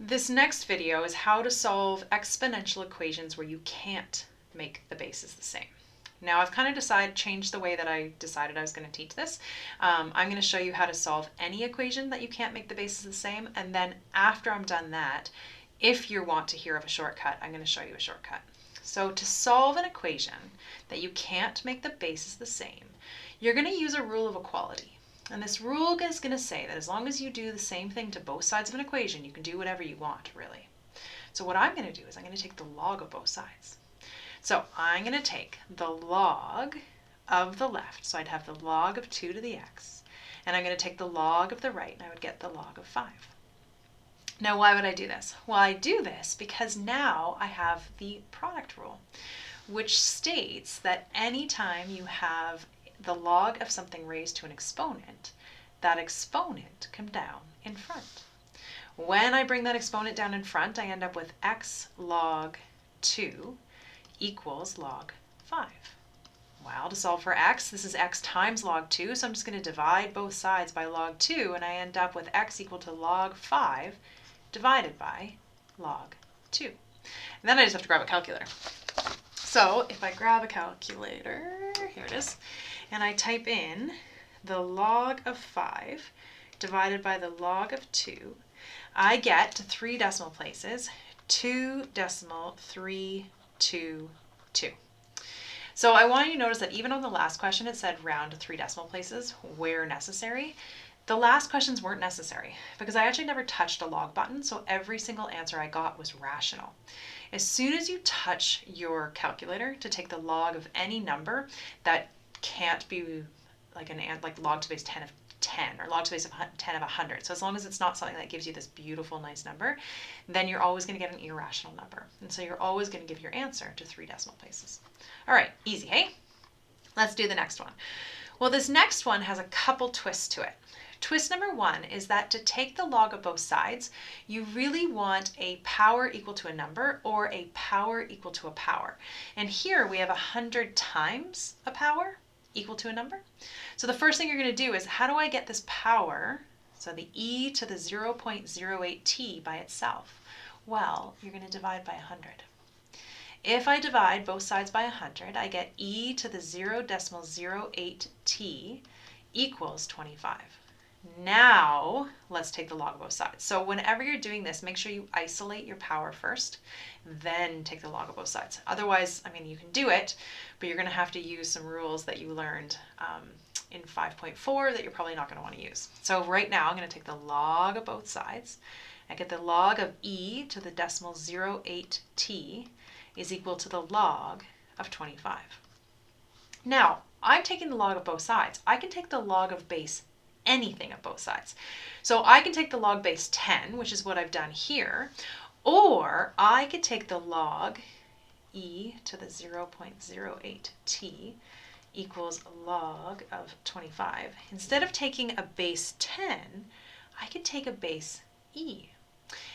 This next video is how to solve exponential equations where you can't make the bases the same. Now I've kind of changed the way that I decided I was going to teach this. I'm going to show you how to solve any equation that you can't make the bases the same, and then after I'm done that, if you want to hear of a shortcut, I'm going to show you a shortcut. So to solve an equation that you can't make the bases the same, you're going to use a rule of equality. And this rule is going to say that as long as you do the same thing to both sides of an equation, you can do whatever you want, really. So what I'm going to do is I'm going to take the log of both sides. So I'm going to take the log of the left, so I'd have the log of 2 to the x, and I'm going to take the log of the right, and I would get the log of 5. Now, why would I do this? Well, I do this because now I have the product rule, which states that anytime you have the log of something raised to an exponent, that exponent come down in front. When I bring that exponent down in front, I end up with x log 2 equals log 5. Well, to solve for x, this is x times log 2, so I'm just going to divide both sides by log 2, and I end up with x equal to log 5 divided by log 2. And then I just have to grab a calculator. So if I grab a calculator, here it is, and I type in the log of 5 divided by the log of 2, I get to 3 decimal places, 2.322. So I want you to notice that even on the last question it said round to 3 decimal places where necessary. The last questions weren't necessary because I actually never touched a log button, so every single answer I got was rational. As soon as you touch your calculator to take the log of any number that can't be like log to the base 10 of 10 or log to the base of 10 of 100. So as long as it's not something that gives you this beautiful, nice number, then you're always going to get an irrational number. And so you're always going to give your answer to 3 decimal places. All right, easy, hey? Let's do the next one. Well, this next one has a couple twists to it. Twist number 1 is that to take the log of both sides, you really want a power equal to a number or a power equal to a power. And here we have 100 times a power equal to a number. So the first thing you're going to do is, how do I get this power, so the e to the 0.08t by itself? Well, you're going to divide by 100. If I divide both sides by 100, I get e to the 0.08t equals 25. Now, let's take the log of both sides. So whenever you're doing this, make sure you isolate your power first, then take the log of both sides. Otherwise, I mean, you can do it, but you're going to have to use some rules that you learned in 5.4 that you're probably not going to want to use. So right now, I'm going to take the log of both sides. I get the log of e to the decimal 0.08t is equal to the log of 25. Now, I'm taking the log of both sides. I can take the log of base anything of both sides. So I can take the log base 10, which is what I've done here, or I could take the log e to the 0.08t equals log of 25. Instead of taking a base 10, I could take a base e.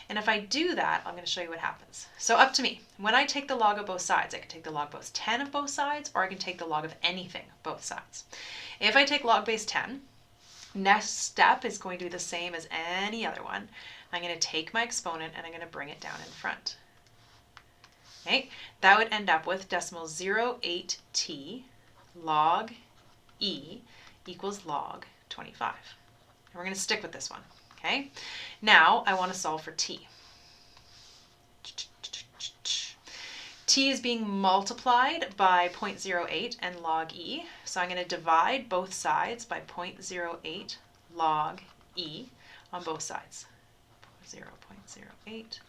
And if I do that, I'm going to show you what happens. So up to me. When I take the log of both sides, I can take the log base 10 of both sides, or I can take the log of anything both sides. If I take log base 10, next step is going to be the same as any other one. I'm going to take my exponent and I'm going to bring it down in front. Okay, that would end up with decimal 0.8t log e equals log 25. And we're going to stick with this one. Okay, now I want to solve for t. T is being multiplied by 0.08 and log e. So I'm going to divide both sides by 0.08 log e on both sides. 0.08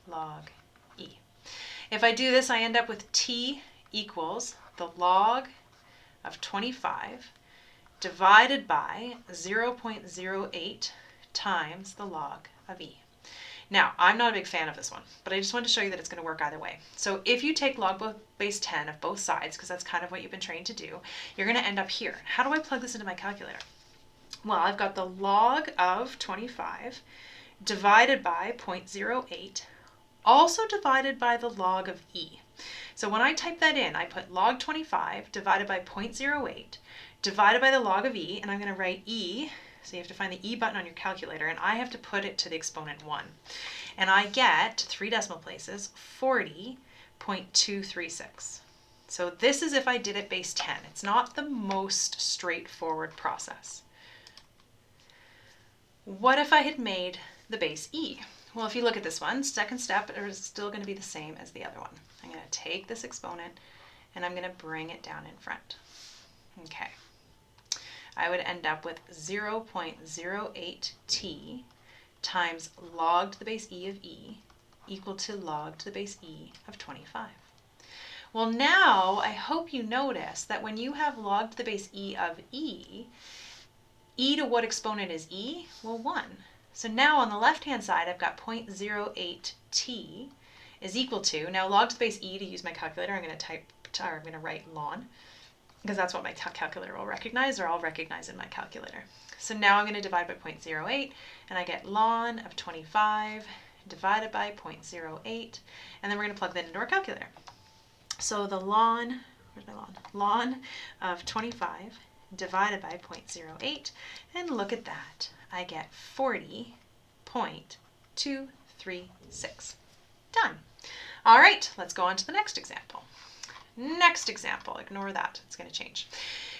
log e. If I do this, I end up with t equals the log of 25 divided by 0.08 times the log of e. Now, I'm not a big fan of this one, but I just wanted to show you that it's going to work either way. So if you take log base 10 of both sides, because that's kind of what you've been trained to do, you're going to end up here. How do I plug this into my calculator? Well, I've got the log of 25 divided by 0.08, also divided by the log of e. So when I type that in, I put log 25 divided by 0.08 divided by the log of e, and I'm going to write e So you have to find the E button on your calculator, and I have to put it to the exponent 1. And I get 3 decimal places, 40.236. So this is if I did it base 10. It's not the most straightforward process. What if I had made the base E? Well, if you look at this one, second step is still going to be the same as the other one. I'm going to take this exponent and I'm going to bring it down in front. Okay. I would end up with 0.08t times log to the base E of E equal to log to the base E of 25. Well, now I hope you notice that when you have log to the base E of E to what exponent is E? Well, 1. So now on the left-hand side, I've got 0.08t is equal to, now log to the base E, to use my calculator, I'm going to write ln, because that's what my calculator will recognize, or I'll recognize in my calculator. So now I'm going to divide by 0.08, and I get ln of 25 divided by 0.08, and then we're going to plug that into our calculator. So the ln, where's my ln? Ln of 25 divided by 0.08, and look at that. I get 40.236. Done. All right, let's go on to the next example. Next example, ignore that, it's going to change.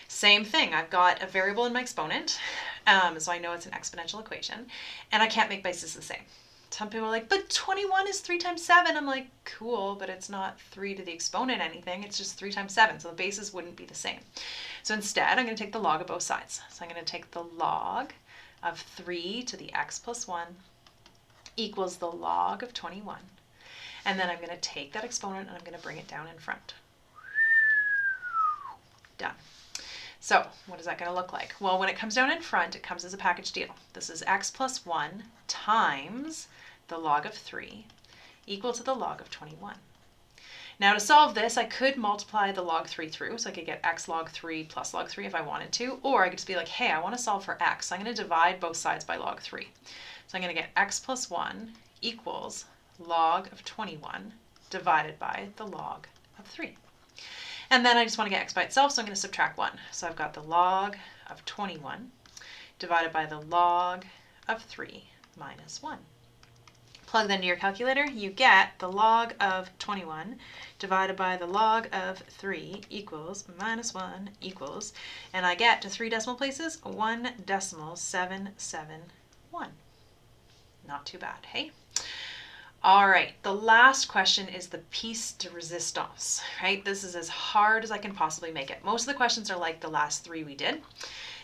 Same thing, I've got a variable in my exponent, so I know it's an exponential equation, and I can't make bases the same. Some people are like, but 21 is 3 times 7. I'm like, cool, but it's not 3 to the exponent anything. It's just 3 times 7, so the bases wouldn't be the same. So instead, I'm going to take the log of both sides. So I'm going to take the log of 3 to the x plus 1 equals the log of 21. And then I'm going to take that exponent and I'm going to bring it down in front. Done. So what is that going to look like? Well, when it comes down in front, it comes as a package deal. This is x plus 1 times the log of 3 equal to the log of 21. Now to solve this, I could multiply the log 3 through, so I could get x log 3 plus log 3 if I wanted to, or I could just be like, hey, I want to solve for x, so I'm going to divide both sides by log 3. So I'm going to get x plus 1 equals log of 21 divided by the log of 3. And then I just want to get x by itself, so I'm going to subtract 1. So I've got the log of 21 divided by the log of 3 minus 1. Plug that into your calculator, you get the log of 21 divided by the log of 3 equals minus 1 equals, and I get to 3 decimal places, 1.771. Not too bad, hey? All right, the last question is the piece de resistance, right? This is as hard as I can possibly make it. Most of the questions are like the last 3 we did.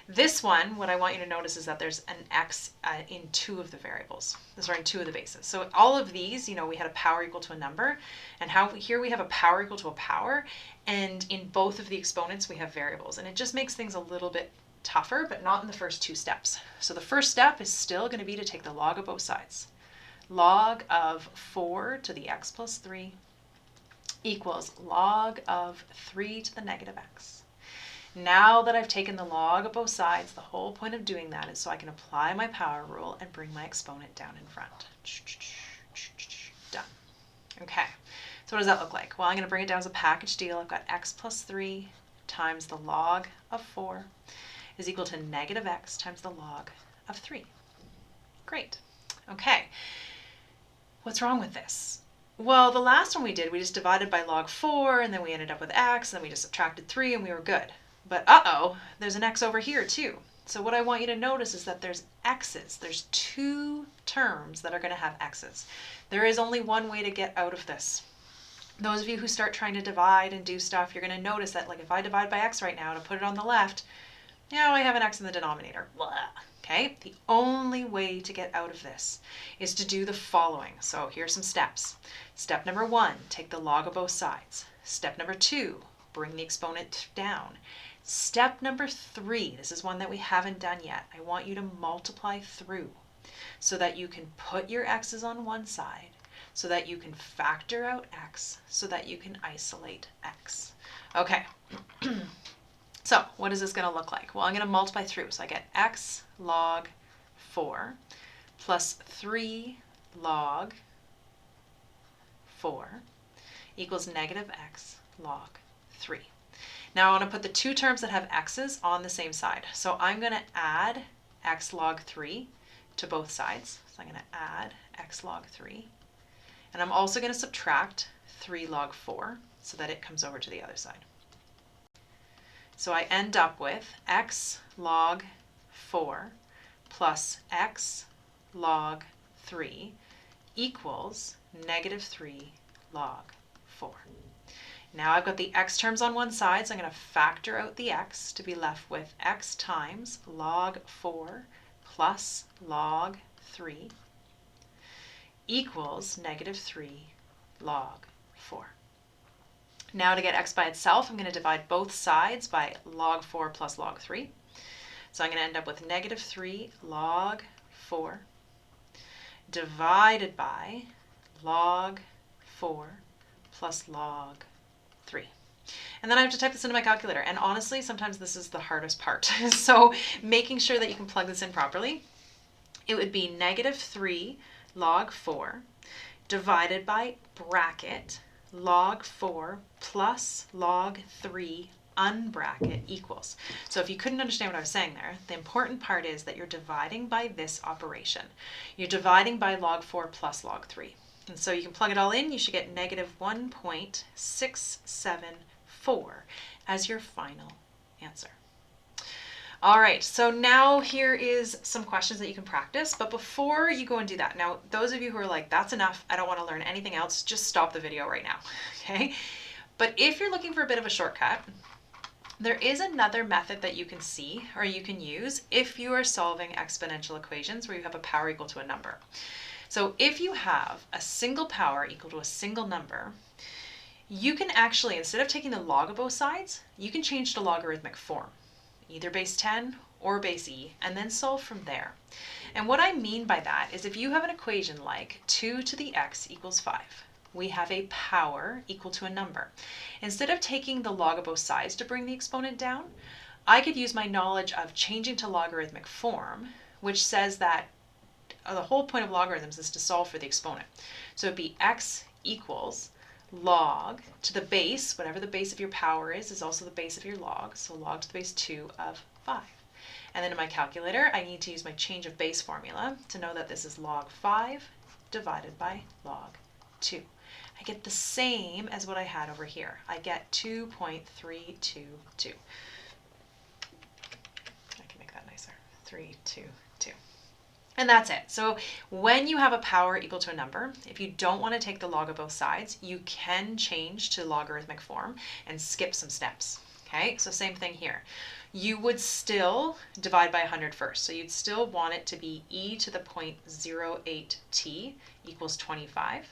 This one, what I want you to notice is that there's an x in 2 of the variables. Sorry, in 2 of the bases. So all of these, you know, we had a power equal to a number, and here we have a power equal to a power, and in both of the exponents we have variables, and it just makes things a little bit tougher, but not in the first 2 steps. So the first step is still going to be to take the log of both sides. Log of 4 to the x plus 3 equals log of 3 to the negative x. Now that I've taken the log of both sides, the whole point of doing that is so I can apply my power rule and bring my exponent down in front. Done. Okay, so what does that look like? Well, I'm going to bring it down as a package deal. I've got x plus 3 times the log of 4 is equal to negative x times the log of 3. Great. Okay. What's wrong with this? Well, the last one we did, we just divided by log 4, and then we ended up with x, and then we just subtracted 3, and we were good. But uh-oh, there's an x over here too. So what I want you to notice is that there's x's. There's 2 terms that are going to have x's. There is only one way to get out of this. Those of you who start trying to divide and do stuff, you're going to notice that, like, if I divide by x right now to put it on the left, now I have an x in the denominator. Blah. Okay, the only way to get out of this is to do the following. So here's some steps. Step number 1, take the log of both sides. Step number 2, bring the exponent down. Step number 3, this is one that we haven't done yet. I want you to multiply through so that you can put your x's on one side, so that you can factor out x, so that you can isolate x. Okay. So what is this going to look like? Well, I'm going to multiply through. So I get x log 4 plus 3 log 4 equals negative x log 3. Now I want to put the 2 terms that have x's on the same side. So I'm going to add x log 3 to both sides. So I'm going to add x log 3. And I'm also going to subtract 3 log 4 so that it comes over to the other side. So I end up with x log 4 plus x log 3 equals negative 3 log 4. Now I've got the x terms on one side, so I'm going to factor out the x to be left with x times log 4 plus log 3 equals negative 3 log 4. Now to get x by itself, I'm going to divide both sides by log 4 plus log 3. So I'm going to end up with negative 3 log 4 divided by log 4 plus log 3. And then I have to type this into my calculator. And honestly, sometimes this is the hardest part. So making sure that you can plug this in properly, it would be negative 3 log 4 divided by bracket log 4 plus log 3 unbracket equals. So if you couldn't understand what I was saying there, the important part is that you're dividing by this operation. You're dividing by log 4 plus log 3. And so you can plug it all in, you should get negative 1.674 as your final answer. All right, so now here is some questions that you can practice, but before you go and do that, now those of you who are like, that's enough, I don't want to learn anything else, just stop the video right now, okay? But if you're looking for a bit of a shortcut, there is another method that you can see or you can use if you are solving exponential equations where you have a power equal to a number. So if you have a single power equal to a single number, you can actually, instead of taking the log of both sides, you can change to logarithmic form, either base 10 or base e, and then solve from there. And what I mean by that is if you have an equation like 2 to the x equals 5, we have a power equal to a number. Instead of taking the log of both sides to bring the exponent down, I could use my knowledge of changing to logarithmic form, which says that the whole point of logarithms is to solve for the exponent. So it'd be x equals log to the base, whatever the base of your power is also the base of your log, so log to the base 2 of 5. And then in my calculator, I need to use my change of base formula to know that this is log 5 divided by log 2. I get the same as what I had over here. I get 2.322. I can make that nicer. 322. And that's it. So when you have a power equal to a number, if you don't want to take the log of both sides, you can change to logarithmic form and skip some steps. Okay, so same thing here. You would still divide by 100 first. So you'd still want it to be e to the 0.08t equals 25.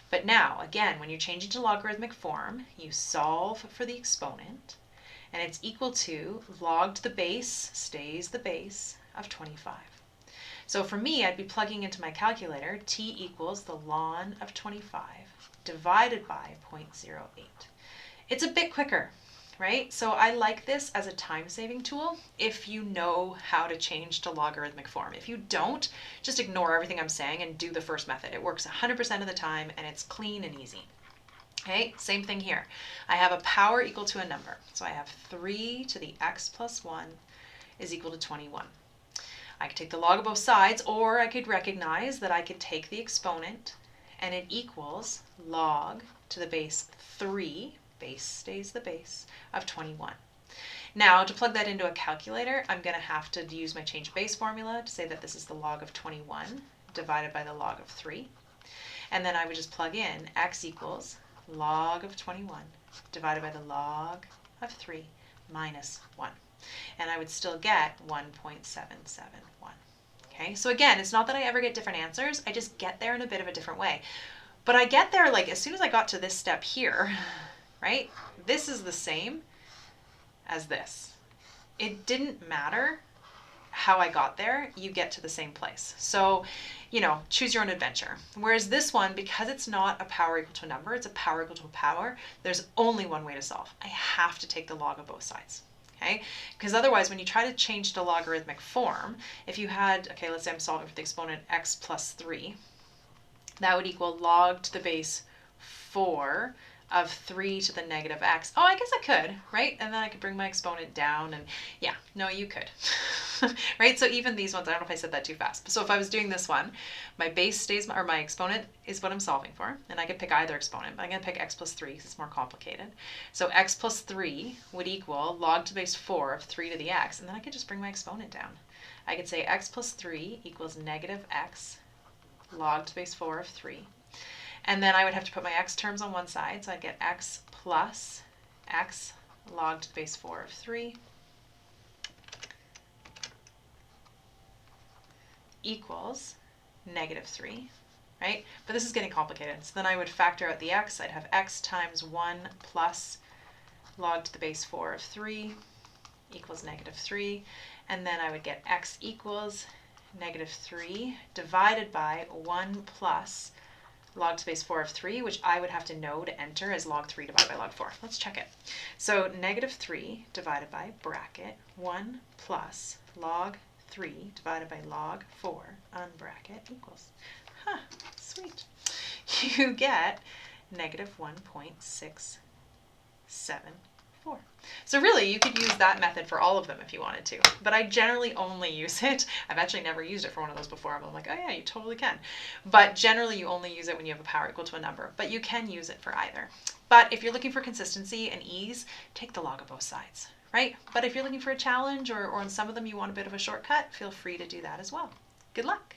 But now, again, when you're changing to logarithmic form, you solve for the exponent, and it's equal to log to the base stays the base of 25. So for me, I'd be plugging into my calculator, t equals the ln of 25 divided by 0.08. It's a bit quicker, right? So I like this as a time-saving tool if you know how to change to logarithmic form. If you don't, just ignore everything I'm saying and do the first method. It works 100% of the time and it's clean and easy. Okay, same thing here. I have a power equal to a number. So I have 3 to the x plus 1 is equal to 21. I could take the log of both sides, or I could recognize that I could take the exponent and it equals log to the base 3, base stays the base, of 21. Now to plug that into a calculator, I'm going to have to use my change base formula to say that this is the log of 21 divided by the log of 3. And then I would just plug in x equals log of 21 divided by the log of 3 minus 1. And I would still get 1.771. Okay, so again, it's not that I ever get different answers, I just get there in a bit of a different way. But I get there like as soon as I got to this step here, right? This is the same as this. It didn't matter how I got there, you get to the same place. So, you know, choose your own adventure. Whereas this one, because it's not a power equal to a number, it's a power equal to a power, there's only one way to solve. I have to take the log of both sides. Okay, because otherwise when you try to change to logarithmic form, if you had, okay, let's say I'm solving for the exponent x plus 3, that would equal log to the base 4 of 3 to the negative x. Oh, I guess I could, right? And then I could bring my exponent down and yeah, no, you could. Right? So even these ones, I don't know if I said that too fast. So if I was doing this one, my base stays, or my exponent is what I'm solving for. And I could pick either exponent, but I'm going to pick x plus 3 because it's more complicated. So x plus 3 would equal log to the base 4 of 3 to the x. And then I could just bring my exponent down. I could say x plus 3 equals negative x log to the base 4 of 3. And then I would have to put my x terms on one side. So I'd get x plus x log to the base 4 of 3 equals negative 3, right? But this is getting complicated. So then I would factor out the x. I'd have x times 1 plus log to the base 4 of 3 equals negative 3. And then I would get x equals negative 3 divided by 1 plus log to the base 4 of 3, which I would have to know to enter as log 3 divided by log 4. Let's check it. So negative 3 divided by bracket 1 plus log 3 divided by log 4 unbracket equals. Huh, sweet. You get negative 1.674. So really, you could use that method for all of them if you wanted to, but I generally only use it. I've actually never used it for one of those before, but I'm like, oh yeah, you totally can. But generally, you only use it when you have a power equal to a number, but you can use it for either. But if you're looking for consistency and ease, take the log of both sides, right? But if you're looking for a challenge or on some of them you want a bit of a shortcut, feel free to do that as well. Good luck.